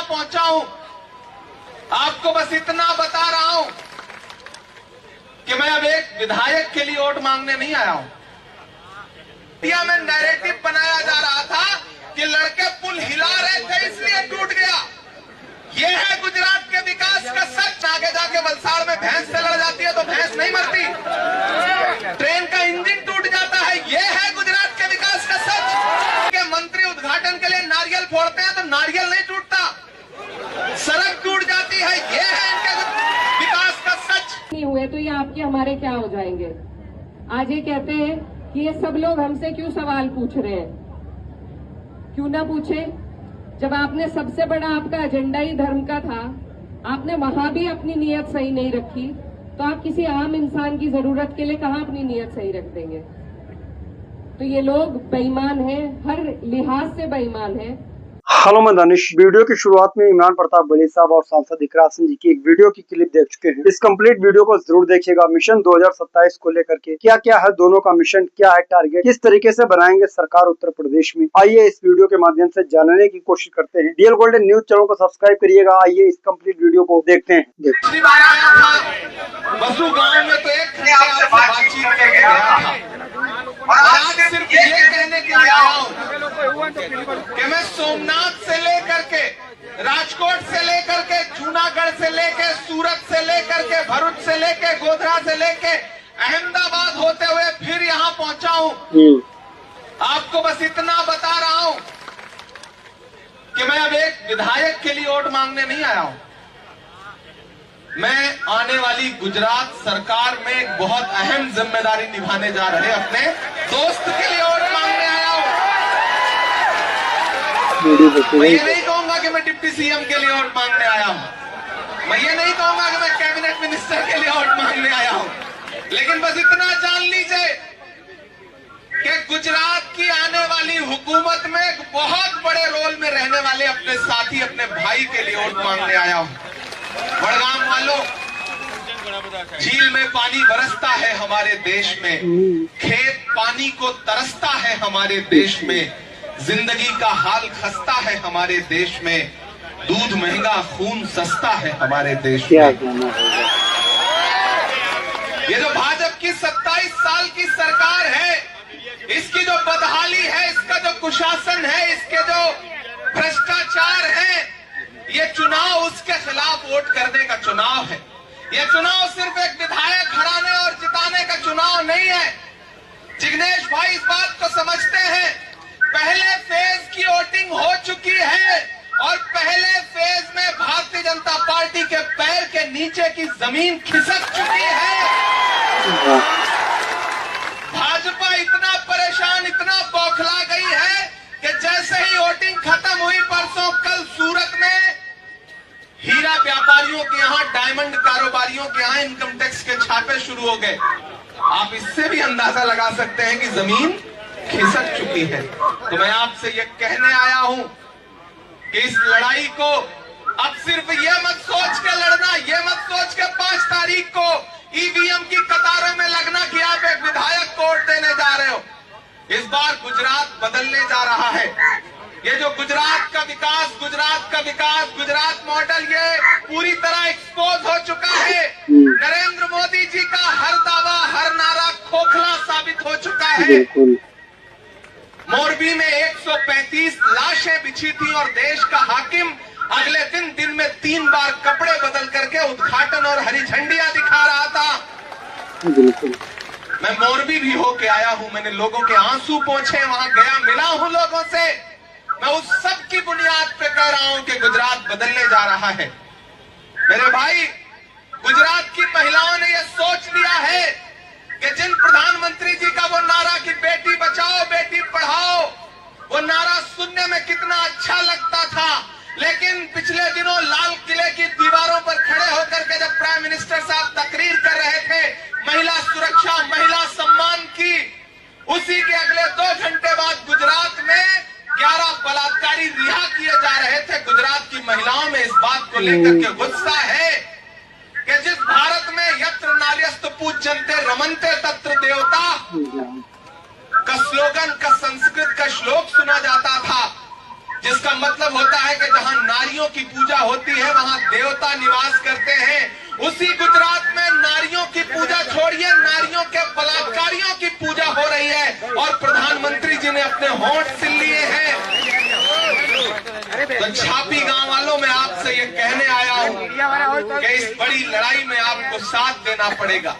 पहुंचा हूं, आपको बस इतना बता रहा हूं कि मैं अब एक विधायक के लिए वोट मांगने नहीं आया हूं। इंडिया में नैरेटिव बनाया जा रहा था कि लड़के पुल हिला रहे थे इसलिए टूट गया। ये है गुजरात के विकास का सच। आगे जाके वलसाड़ में भैंस से लड़ जाती है तो भैंस नहीं मरती, ट्रेन का इंजन टूट जाता है। ये है गुजरात के विकास का सच। के मंत्री उद्घाटन के लिए नारियल फोड़ते हैं तो नारियल नहीं टूटता, सड़क टूट जाती है। ये है इनके विकास का सच। नहीं हुए तो ये आपके हमारे क्या हो जाएंगे। आज ये कहते हैं कि ये सब लोग हमसे क्यों सवाल पूछ रहे हैं। क्यों ना पूछे, जब आपने सबसे बड़ा आपका एजेंडा ही धर्म का था, आपने वहां भी अपनी नीयत सही नहीं रखी, तो आप किसी आम इंसान की जरूरत के लिए कहां अपनी नीयत सही रख देंगे। तो ये लोग बेईमान हैं, हर लिहाज से बेईमान हैं। हेलो मैं दानिश। वीडियो की शुरुआत में इमरान प्रताप बड़ी साहब और सांसद इकरार सिंह जी की एक वीडियो की क्लिप देख चुके हैं। इस कंप्लीट वीडियो को जरूर देखिएगा। मिशन 2027 को लेकर के क्या क्या है, दोनों का मिशन क्या है, टारगेट किस तरीके से बनाएंगे सरकार उत्तर प्रदेश में, आइए इस वीडियो के माध्यम से जानने की कोशिश करते हैं। डीएल गोल्डन न्यूज चैनल को सब्सक्राइब करिएगा। आइए इस कंप्लीट वीडियो को देखते हैं। बसु गांव में तो एक घंटे आपसे बातचीत करके गया था, आज सिर्फ ये कहने के लिए आया हूं कि मैं सोमनाथ से लेकर के, राजकोट से लेकर के, जूनागढ़ से लेकर, सूरत से लेकर के, भरूच से लेकर, गोधरा से लेकर अहमदाबाद होते हुए फिर यहां पहुंचा हूं। आपको बस इतना बता रहा हूं कि मैं अब एक विधायक के लिए वोट मांगने नहीं आया हूं। मैं आने वाली गुजरात सरकार में एक बहुत अहम जिम्मेदारी निभाने जा रहे अपने दोस्त के लिए वोट मांगने आया हूं। मैं ये नहीं कहूंगा कि मैं डिप्टी सीएम के लिए वोट मांगने आया हूं, मैं ये नहीं कहूंगा कि मैं कैबिनेट मिनिस्टर के लिए वोट मांगने आया हूं, लेकिन बस इतना जान लीजिए कि गुजरात की आने वाली हुकूमत में एक बहुत बड़े रोल में रहने वाले अपने साथी, अपने भाई के लिए वोट मांगने आया हूं। बड़गाम वालों, झील में पानी बरसता है हमारे देश में, खेत पानी को तरसता है हमारे देश में, जिंदगी का हाल खस्ता है हमारे देश में, दूध महंगा खून सस्ता है हमारे देश में। ये जो भाजपा की 27 साल की सरकार है, इसकी जो बदहाली है, इसका जो कुशासन है, इसके जो भ्रष्टाचार है, ये चुनाव उसके खिलाफ वोट करने का चुनाव है। ये चुनाव सिर्फ एक विधायक हराने और जिताने का चुनाव नहीं है। जिग्नेश भाई इस बात को समझते हैं, पहले फेज की वोटिंग हो चुकी है और पहले फेज में भारतीय जनता पार्टी के पैर के नीचे की जमीन खिसक चुकी है। भाजपा इतना परेशान, इतना बौखला गई है कि जैसे ही वोटिंग खत्म हुई परसों, कल सूरत में हीरा व्यापारियों के यहाँ, डायमंड कारोबारियों के यहाँ इनकम टैक्स के छापे शुरू हो गए। आप इससे भी अंदाजा लगा सकते हैं कि जमीन खिसक चुकी है। तो मैं आपसे ये कहने आया हूं कि इस लड़ाई को अब सिर्फ ये मत सोच के लड़ना, ये मत सोच के 5 तारीख को ईवीएम की कतारों में लगना कि आप एक विधायक को वोट देने जा रहे हो। इस बार गुजरात बदलने जा रहा है। ये जो गुजरात का विकास, गुजरात मॉडल, ये पूरी तरह एक्सपोज हो चुका है। नरेंद्र मोदी जी का हर दावा, हर नारा खोखला साबित हो चुका है। मोरबी में 135 लाशें बिछी थी और देश का हाकिम अगले दिन में 3 बार कपड़े बदल करके उद्घाटन और हरी झंडियां दिखा रहा था। मैं मोरबी भी होके आया हूं, मैंने लोगों के आंसू पोंछे, वहां गया, मिला हूं लोगों से। मैं उस सब की बुनियाद पे कह रहा हूं कि गुजरात बदलने जा रहा है। मेरे भाई, गुजरात की महिलाओं ने यह सोच लिया है कि जिन प्रधानमंत्री जी का वो नारा कि बेटी बचाओ बेटी पढ़ाओ, वो नारा सुनने में कितना अच्छा लगता था, लेकिन पिछले दिनों लाल किले की दीवारों पर खड़े होकर के जब प्राइम मिनिस्टर साहब तकरीर कर रहे थे महिला सुरक्षा, महिला सम्मान की, उसी के अगले 2 घंटे बाद गुजरात में 11 बलात्कारी रिहा किए जा रहे थे। गुजरात की महिलाओं में इस बात को लेकर के गुस्सा है कि जिस भारत में यत्र नार्यस्त पूज्यन्ते रमन्ते तत्र देवता का स्लोगन, का संस्कृत का श्लोक सुना जाता था, जिसका मतलब होता है कि जहां नारियों की पूजा होती है वहां देवता निवास करते हैं। उसी गुजरात में नारियों की पूजा छोड़िए, नारियों के बलात्कारियों की पूजा हो रही है और प्रधानमंत्री जी ने अपने होंठ सिल लिए हैं। तो छापी गांव वालों में आपसे ये कहने आया हूं कि इस बड़ी लड़ाई में आपको साथ देना पड़ेगा।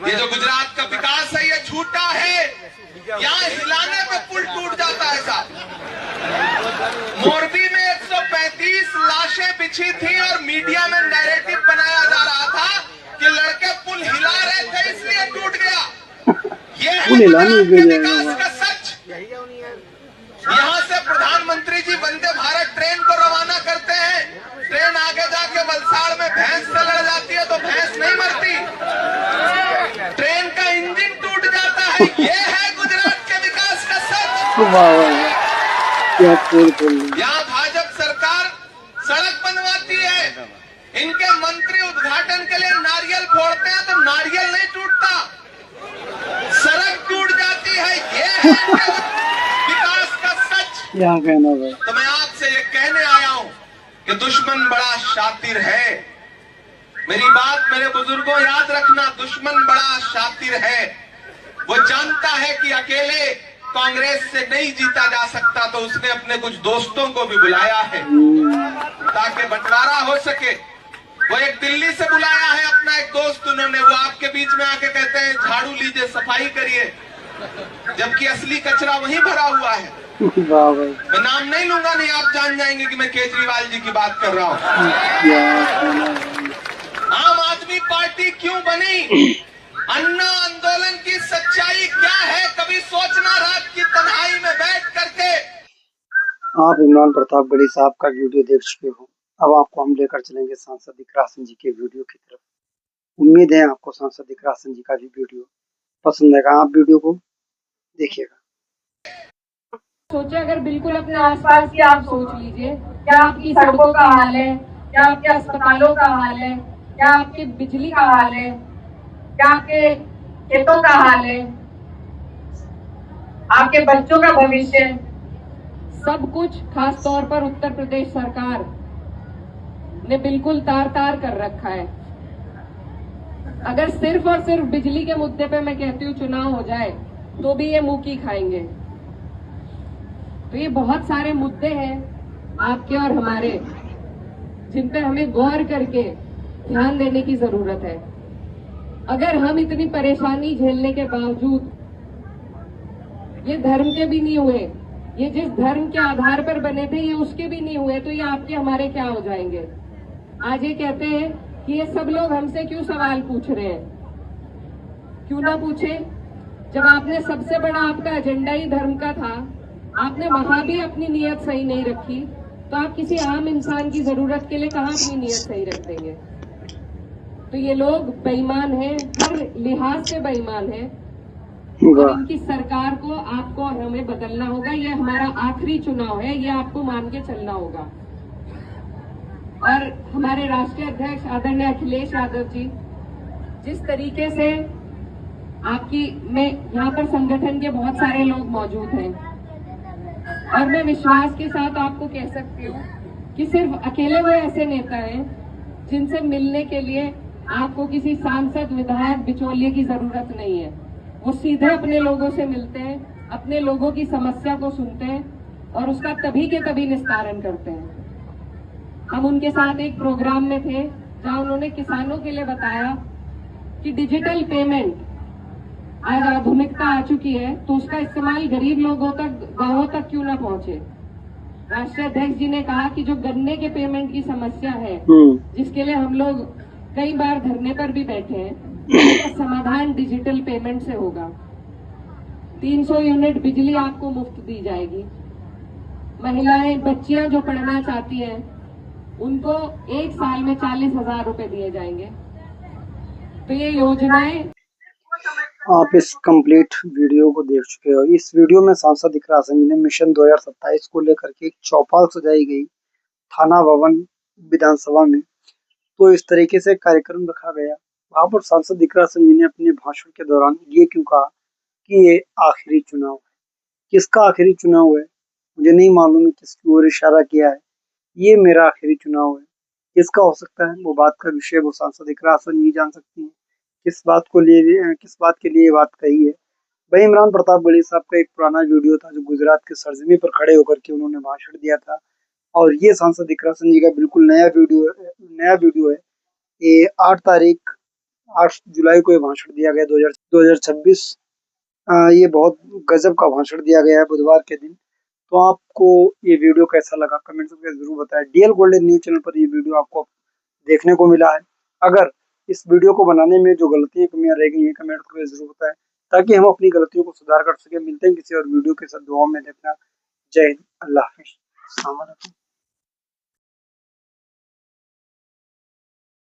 ये जो गुजरात का विकास है ये झूठा है। यहाँ हिलाने पे पुल टूट जाता है साहब। मोरबी में 135 लाशें बिछी थी और मीडिया में नैरेटिव बनाया जा रहा था कि लड़के पुल हिला रहे थे इसलिए टूट गया। ये है गुजरात के विकास का सच। यहाँ से प्रधानमंत्री जी वंदे भारत ट्रेन को रवाना करते हैं, ट्रेन आगे जाके वलसाड़ में भैंस से लड़ जाती है तो भैंस नहीं मरती, ट्रेन का इंजन टूट जाता है। ये है गुजरात के विकास का सच। यहाँ भाजपा सरकार सड़क बनवाती है, इनके मंत्री उद्घाटन के लिए नारियल फोड़ते हैं तो नारियल नहीं टूटता, सड़क टूट जाती है। ये है इनके विकास का सच। तो मैं आपसे ये कहने आया हूं कि दुश्मन बड़ा शातिर है। मेरी बात मेरे बुजुर्गों याद रखना, दुश्मन बड़ा शातिर है। वो जानता है कि अकेले कांग्रेस से नहीं जीता जा सकता, तो उसने अपने कुछ दोस्तों को भी बुलाया है ताकि बंटवारा हो सके। वो एक दिल्ली से बुलाया है अपना एक दोस्त उन्होंने, वो आपके बीच में आके कहते हैं झाड़ू लीजिए, सफाई करिए, जबकि असली कचरा वहीं भरा हुआ है। मैं नाम नहीं लूंगा, नहीं आप जान जाएंगे कि मैं केजरीवाल जी की बात कर रहा हूँ। आम आदमी पार्टी क्यों बनी? अन्ना आंदोलन की सच्चाई क्या है? कभी सोचना रात की तन्हाई में बैठ करके। आप इमरान प्रताप गढ़ी साहब का वीडियो देख चुके हो, अब आपको हम लेकर चलेंगे सांसद दिकराज सिंह जी के वीडियो की तरफ। उम्मीद है आपको सांसद दिकराज सिंह जी का भी वीडियो पसंद आएगा। आप वीडियो को देखिएगा। सोचे अगर बिल्कुल अपने आसपास की आप सोच लीजिए, क्या आपकी सड़कों का हाल है, क्या आपके अस्पतालों का हाल है, क्या आपकी बिजली का हाल है, क्या आपके खेतों का हाल है, आपके बच्चों का भविष्य, सब कुछ खास तौर पर उत्तर प्रदेश सरकार ने बिल्कुल तार तार कर रखा है। अगर सिर्फ और सिर्फ बिजली के मुद्दे पे मैं कहती हूँ चुनाव हो जाए तो भी ये मुंह की खाएंगे। तो ये बहुत सारे मुद्दे हैं आपके और हमारे, जिन पे हमें गौर करके ध्यान देने की जरूरत है। अगर हम इतनी परेशानी झेलने के बावजूद ये धर्म के भी नहीं हुए, ये जिस धर्म के आधार पर बने थे ये उसके भी नहीं हुए, तो ये आपके हमारे क्या हो जाएंगे? आज ये कहते हैं कि ये सब लोग हमसे क्यों सवाल पूछ रहे हैं। क्यों ना पूछे, जब आपने सबसे बड़ा आपका एजेंडा ही धर्म का था, आपने वहां भी अपनी नीयत सही नहीं रखी, तो आप किसी आम इंसान की जरूरत के लिए कहां अपनी नीयत सही रख देंगे? तो ये लोग बेईमान हैं, हर लिहाज से बेईमान हैं और इनकी सरकार को आपको और हमें बदलना होगा। ये हमारा आखिरी चुनाव है, ये आपको मान के चलना होगा। और हमारे राष्ट्रीय अध्यक्ष आदरणीय अखिलेश यादव जी, जिस तरीके से आपकी में यहाँ पर संगठन के बहुत सारे लोग मौजूद हैं और मैं विश्वास के साथ आपको कह सकती हूँ कि सिर्फ अकेले वो ऐसे नेता हैं जिनसे मिलने के लिए आपको किसी सांसद, विधायक, बिचौलिए की जरूरत नहीं है। वो सीधे अपने लोगों से मिलते हैं, अपने लोगों की समस्या को सुनते हैं और उसका तभी के तभी निस्तारण करते हैं। हम उनके साथ एक प्रोग्राम में थे जहां उन्होंने किसानों के लिए बताया कि डिजिटल पेमेंट आज आधुनिकता आ चुकी है, तो उसका इस्तेमाल गरीब लोगों तक, गांवों तक क्यों ना पहुंचे। राष्ट्रीय अध्यक्ष जी ने कहा कि जो गन्ने के पेमेंट की समस्या है, जिसके लिए हम लोग कई बार धरने पर भी बैठे हैं, उसका समाधान डिजिटल पेमेंट से होगा। 300 यूनिट बिजली आपको मुफ्त दी जाएगी। महिलाएं, बच्चियां जो पढ़ना चाहती हैं उनको एक साल में 40,000 रुपए दिए जाएंगे। तो ये योजनाएं आप इस कंप्लीट वीडियो को देख चुके हो। इस वीडियो में सांसद दिकराज सिंह जी ने मिशन 2027 को लेकर के एक चौपाल सजाई गई थाना भवन विधानसभा में, तो इस तरीके से कार्यक्रम रखा गया। वहां पर सांसद दिकराज सिंह जी ने अपने भाषण के दौरान ये क्यों कहा कि ये आखिरी चुनाव है। किसका आखिरी चुनाव है? मुझे नहीं मालूम है किसकी ओर इशारा किया है। ये मेरा आखिरी चुनाव है। किसका हो सकता है वो बात का विषय वो सांसद इकरा हसन जी जान सकती हैं। किस बात के लिए ये बात कही है। भाई इमरान प्रताप बड़ी साहब का एक पुराना वीडियो था जो गुजरात के सरजमी पर खड़े होकर के उन्होंने भाषण दिया था, और ये सांसद इकरा हसन जी का बिल्कुल नया वीडियो है। ये 8 जुलाई को ये भाषण दिया गया 2026। ये बहुत गजब का भाषण दिया गया है बुधवार के दिन। तो आपको ये वीडियो कैसा लगा कमेंट करके जरूर बताएं। डीएल गोल्डन न्यूज चैनल पर ये वीडियो आपको देखने को मिला है। अगर इस वीडियो को बनाने में जो गलतियां कमियां रह गई हैं कमेंट करके जरूर बताएं, ताकि हम अपनी गलतियों को सुधार कर सकें। मिलते हैं किसी और वीडियो के साथ, दुआओं में देखना। जय हिंद, अल्लाह हाफिज, अस्सलाम वालेकुम।